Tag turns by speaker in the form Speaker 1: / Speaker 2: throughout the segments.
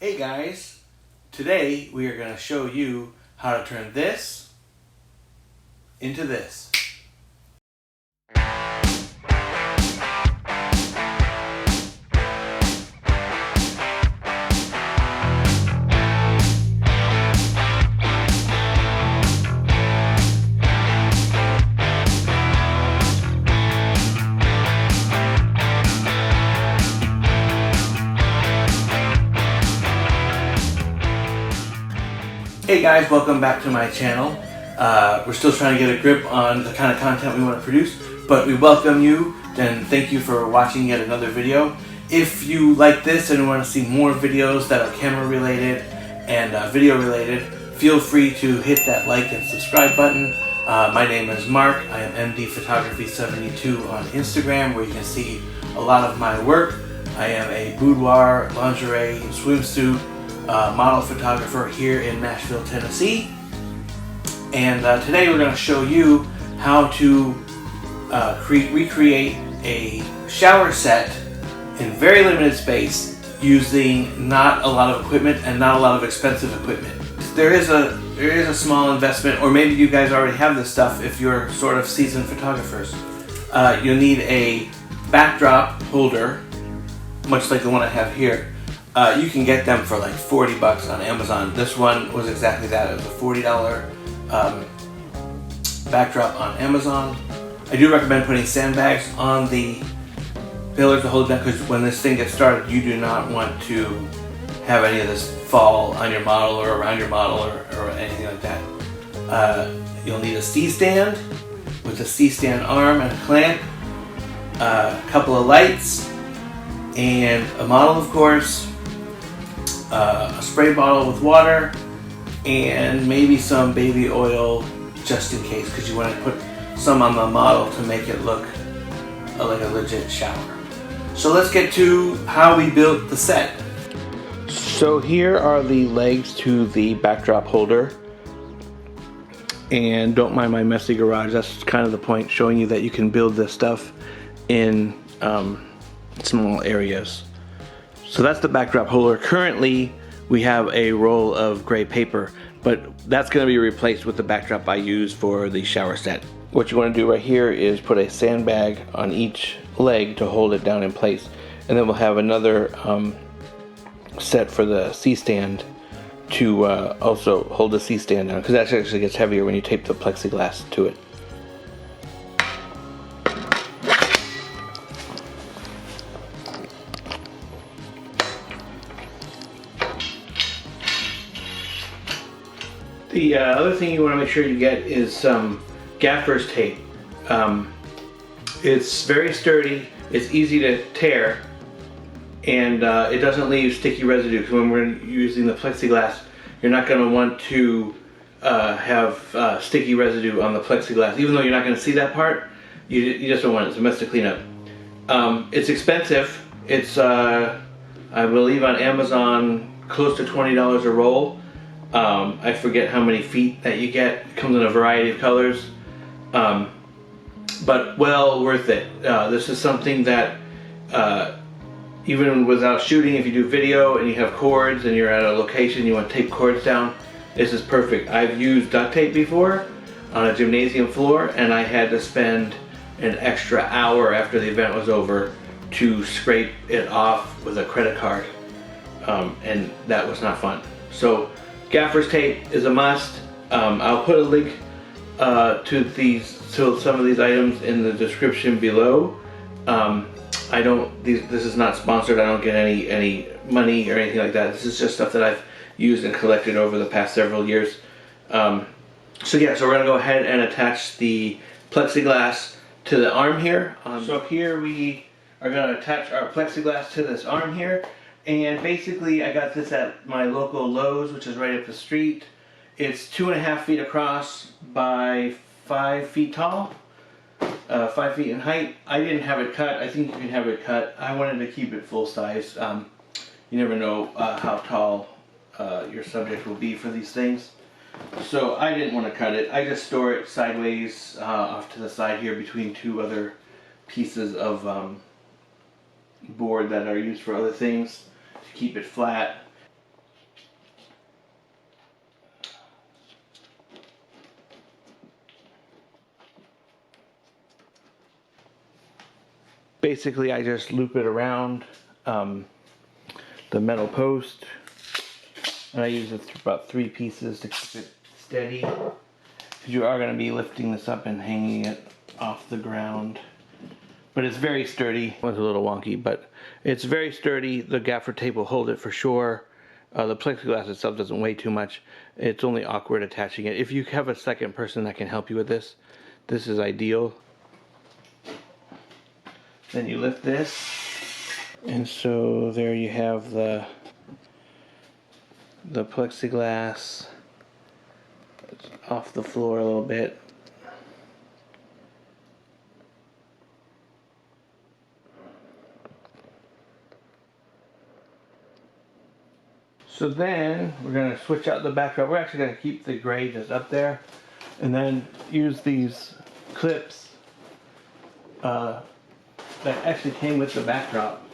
Speaker 1: Hey guys, today we are going to show you how to turn this into this. Hey guys, welcome back to my channel. We're still trying to get a grip on the kind of content we want to produce, but we welcome you and thank you for watching yet another video. If you like this and want to see more videos that are camera related and video related, feel free to hit that like and subscribe button. My name is Mark. I am MD Photography 72 on Instagram, where you can see a lot of my work. I am a boudoir, lingerie, swimsuit model photographer here in Nashville, Tennessee. And today we're going to show you how to recreate a shower set in very limited space using not a lot of equipment and not a lot of expensive equipment. There is a small investment, or maybe you guys already have this stuff if you're sort of seasoned photographers. You'll need a backdrop holder, much like the one I have here. You can get them for like 40 bucks on Amazon. This one was exactly that. It was a $40 backdrop on Amazon. I do recommend putting sandbags on the pillars to hold it down, because when this thing gets started, you do not want to have any of this fall on your model or around your model or anything like that. You'll need a C-stand with a C-stand arm and a clamp, a couple of lights, and a model, of course, a spray bottle with water, and maybe some baby oil just in case, because you want to put some on the model to make it look like a legit shower. So let's get to how we built the set. So here are the legs to the backdrop holder, and don't mind my messy garage. That's kind of the point, showing you that you can build this stuff in small areas. So that's the backdrop holder. Currently we have a roll of gray paper, but that's going to be replaced with the backdrop I use for the shower set. What you want to do right here is put a sandbag on each leg to hold it down in place, and then we'll have another set for the C-stand to also hold the C-stand down, because that actually gets heavier when you tape the plexiglass to it. The other thing you want to make sure you get is some gaffer's tape. It's very sturdy, it's easy to tear, and it doesn't leave sticky residue, because when we're using the plexiglass, you're not going to want to have sticky residue on the plexiglass. Even though you're not going to see that part, you just don't want it. It's a mess to clean up. It's expensive. It's, I believe on Amazon, close to $20 a roll. I forget how many feet that you get. It comes in a variety of colors, but well worth it. This is something that even without shooting, if you do video and you have cords and you're at a location, you want to tape cords down, this is perfect. I've used duct tape before on a gymnasium floor, and I had to spend an extra hour after the event was over to scrape it off with a credit card, and that was not fun. So gaffer's tape is a must. I'll put a link to some of these items in the description below. This is not sponsored. I don't get any money or anything like that. This is just stuff that I've used and collected over the past several years. So yeah, so we're gonna go ahead and attach the plexiglass to the arm here. So here we are gonna attach our plexiglass to this arm here. And basically I got this at my local Lowe's, which is right up the street. It's 2.5 feet across by 5 feet tall, 5 feet in height. I didn't have it cut. I think you can have it cut. I wanted to keep it full size. You never know how tall your subject will be for these things. So I didn't want to cut it. I just store it sideways off to the side here between two other pieces of board that are used for other things to keep it flat. basically I just loop it around the metal post, and I use about 3 pieces to keep it steady, because you are going to be lifting this up and hanging it off the ground. But it's very sturdy. It was a little wonky, but it's very sturdy. The gaffer tape will hold it for sure. The plexiglass itself doesn't weigh too much. It's only awkward attaching it. If you have a second person that can help you with this, this is ideal. Then you lift this, and so there you have the plexiglass. It's off the floor a little bit. So then we're going to switch out the backdrop. We're actually going to keep the gray just up there, and then use these clips that actually came with the backdrop.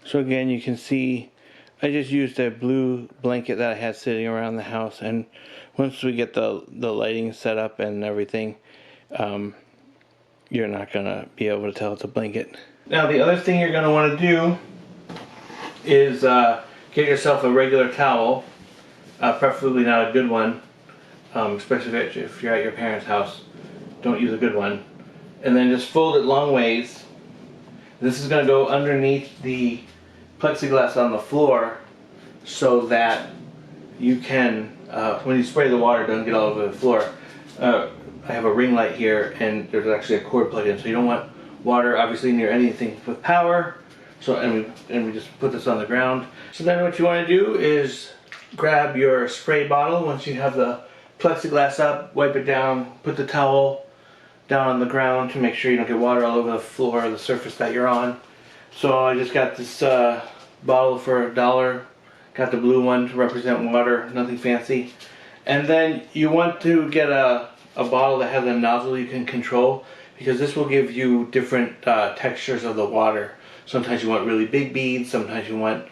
Speaker 1: So again, you can see I just used a blue blanket that I had sitting around the house, and once we get the lighting set up and everything, you're not going to be able to tell it's a blanket. Now the other thing you're going to want to do is get yourself a regular towel, preferably not a good one, especially if you're at your parents' house. Don't use a good one. And then just fold it long ways. This is going to go underneath the plexiglass on the floor, so that you can, when you spray the water, it doesn't get all over the floor. I have a ring light here, and there's actually a cord plug in, so you don't want water obviously near anything with power. So, and we just put this on the ground. So then what you want to do is grab your spray bottle. Once you have the plexiglass up, wipe it down, put the towel down on the ground to make sure you don't get water all over the floor or the surface that you're on. So I just got this bottle for $1. Got the blue one to represent water, nothing fancy. And then you want to get a bottle that has a nozzle you can control, because this will give you different textures of the water. Sometimes you want really big beads, sometimes you want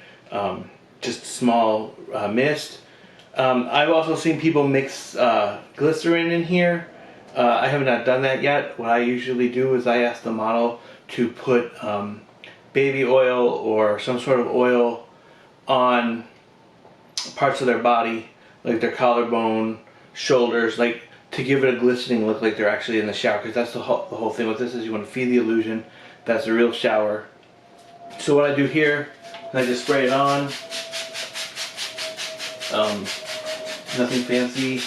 Speaker 1: just small mist. I've also seen people mix glycerin in here. I have not done that yet. What I usually do is I ask the model to put baby oil or some sort of oil on parts of their body, like their collarbone, shoulders, like to give it a glistening look, like they're actually in the shower. Because that's the whole thing with this, is you want to feed the illusion that's a real shower. So what I do here, I just spray it on. Nothing fancy.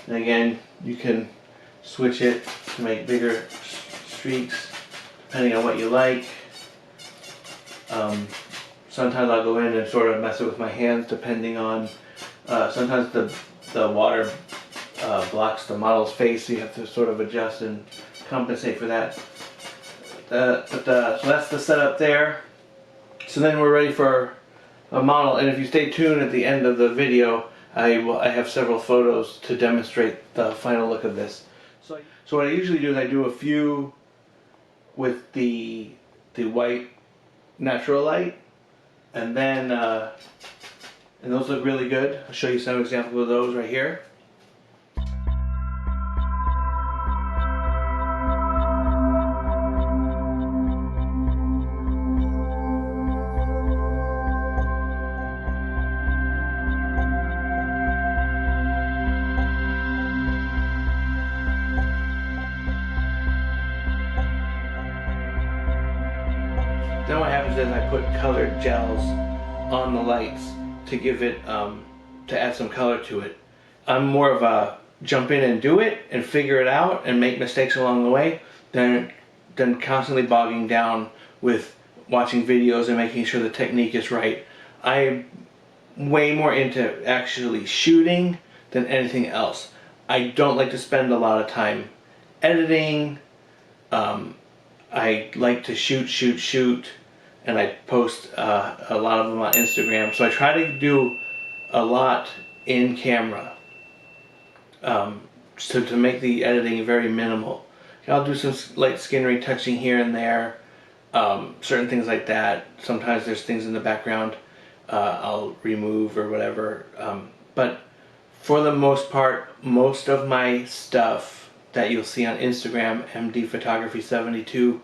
Speaker 1: And again, you can switch it to make bigger streaks depending on what you like. Sometimes I'll go in and sort of mess it with my hands depending on, sometimes the water blocks the model's face, so you have to sort of adjust and compensate for that. So that's the setup there. So then we're ready for a model, and if you stay tuned at the end of the video, I have several photos to demonstrate the final look of this. So what I usually do is I do a few with the white natural light, and then and those look really good. I'll show you some examples of those right here. Then what happens is I put colored gels on the lights to give it, to add some color to it. I'm more of a jump in and do it and figure it out and make mistakes along the way than constantly bogging down with watching videos and making sure the technique is right. I'm way more into actually shooting than anything else. I don't like to spend a lot of time editing. I like to shoot, and I post a lot of them on Instagram. So I try to do a lot in camera, so to make the editing very minimal. I'll do some light skin retouching here and there, certain things like that. Sometimes there's things in the background I'll remove or whatever. But for the most part, most of my stuff that you'll see on Instagram, MD Photography 72,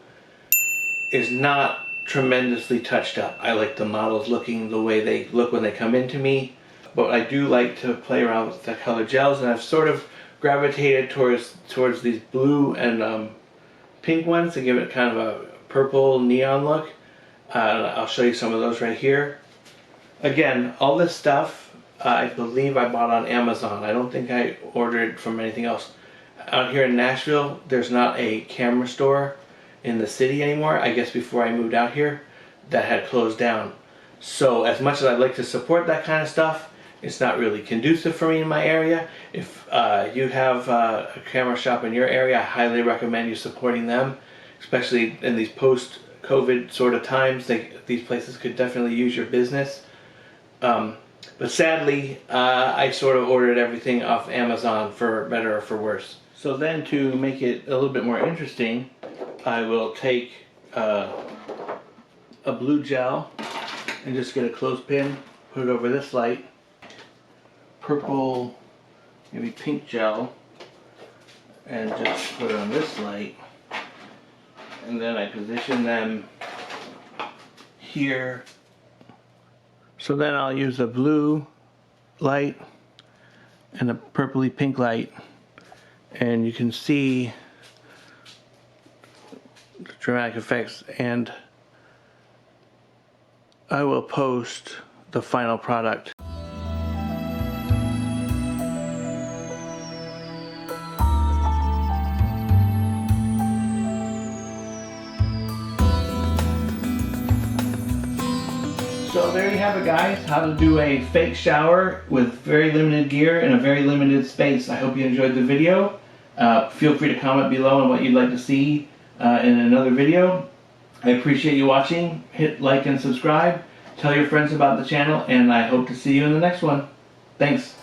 Speaker 1: is not tremendously touched up. I like the models looking the way they look when they come into me, but I do like to play around with the color gels, and I've sort of gravitated towards these blue and pink ones to give it kind of a purple neon look. I'll show you some of those right here. Again, all this stuff I believe I bought on Amazon. I don't think I ordered from anything else. Out here in Nashville, there's not a camera store in the city anymore. I guess before I moved out here, that had closed down. So as much as I'd like to support that kind of stuff, it's not really conducive for me in my area. If you have a camera shop in your area, I highly recommend you supporting them, especially in these post-COVID sort of times. These places could definitely use your business. But sadly, I sort of ordered everything off Amazon, for better or for worse. So then, to make it a little bit more interesting, I will take a blue gel and just get a clothespin, put it over this light, purple, maybe pink gel, and just put it on this light, and then I position them here. So then I'll use a blue light and a purpley pink light, and you can see the dramatic effects, and I will post the final product. So there you have it, guys, how to do a fake shower with very limited gear in a very limited space. I hope you enjoyed the video. Feel free to comment below on what you'd like to see in another video. I appreciate you watching. Hit like and subscribe. Tell your friends about the channel, and I hope to see you in the next one. Thanks.